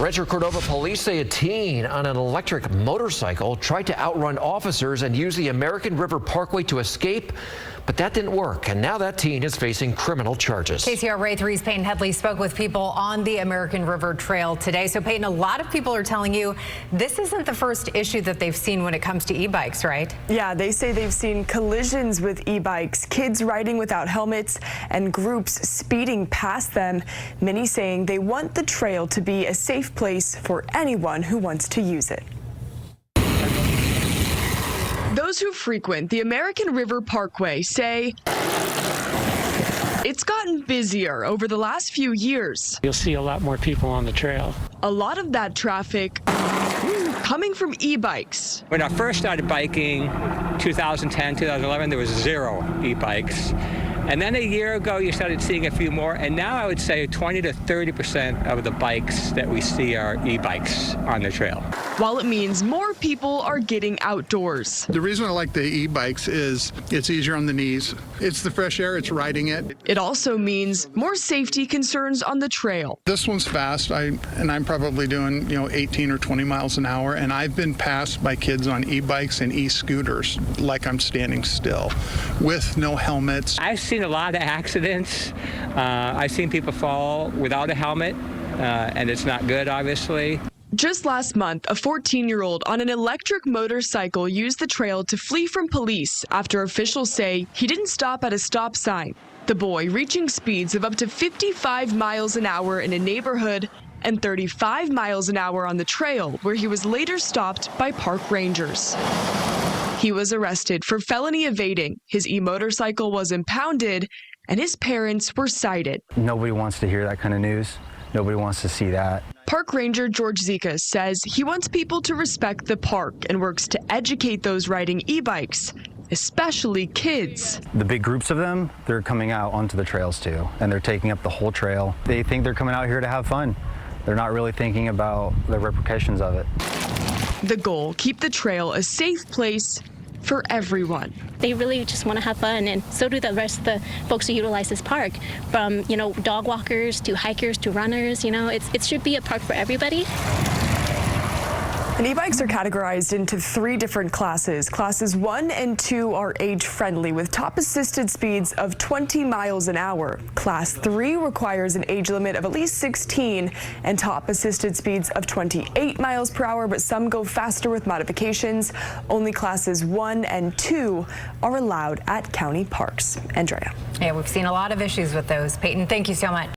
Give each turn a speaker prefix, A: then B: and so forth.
A: Rancho Cordova police say a teen on an electric motorcycle tried to outrun officers and use the American River Parkway to escape, but that didn't work. And now that teen is facing criminal charges.
B: KCR Ray 3's Peyton Headley spoke with people on the American River Trail today. So Peyton, a lot of people are telling you this isn't the first issue that they've seen when it comes to e-bikes, right?
C: Yeah, they say they've seen collisions with e-bikes, kids riding without helmets, and groups speeding past them. Many saying they want the trail to be a safe place for anyone who wants to use it. Those who frequent the American River Parkway say it's gotten busier over the last few years.
D: You'll see a lot more people on the trail.
C: A lot of that traffic coming from e-bikes.
E: When I first started biking, 2010, 2011, there was 0 e-bikes. And then a year ago, you started seeing a few more. And now I would say 20 to 30% of the bikes that we see are e-bikes on the trail.
C: While it means more people are getting outdoors.
F: The reason I like the e-bikes is it's easier on the knees. It's the fresh air, it's riding it.
C: It also means more safety concerns on the trail.
F: This one's fast, and I'm probably doing 18 or 20 miles an hour, and I've been passed by kids on e-bikes and e-scooters like I'm standing still with no helmets.
E: I've seen a lot of accidents. I've seen people fall without a helmet, and it's not good, obviously.
C: Just last month, a 14-year-old on an electric motorcycle used the trail to flee from police after officials say he didn't stop at a stop sign. The boy reaching speeds of up to 55 miles an hour in a neighborhood and 35 miles an hour on the trail, where he was later stopped by park rangers. He was arrested for felony evading. His e-motorcycle was impounded, and his parents were cited.
G: Nobody wants to hear that kind of news. Nobody wants to see that.
C: Park Ranger George Zika says he wants people to respect the park and works to educate those riding e-bikes, especially kids.
G: The big groups of them, they're coming out onto the trails too, and they're taking up the whole trail. They think they're coming out here to have fun. They're not really thinking about the repercussions of it.
C: The goal, keep the trail a safe place for everyone.
H: They really just want to have fun, and so do the rest of the folks who utilize this park, from dog walkers to hikers to runners. It should be a park for everybody.
C: And e-bikes are categorized into 3 different classes. Classes 1 and 2 are age-friendly with top assisted speeds of 20 miles an hour. Class 3 requires an age limit of at least 16 and top assisted speeds of 28 miles per hour, but some go faster with modifications. Only classes 1 and 2 are allowed at county parks. Andrea.
B: Yeah, we've seen a lot of issues with those. Peyton, thank you so much.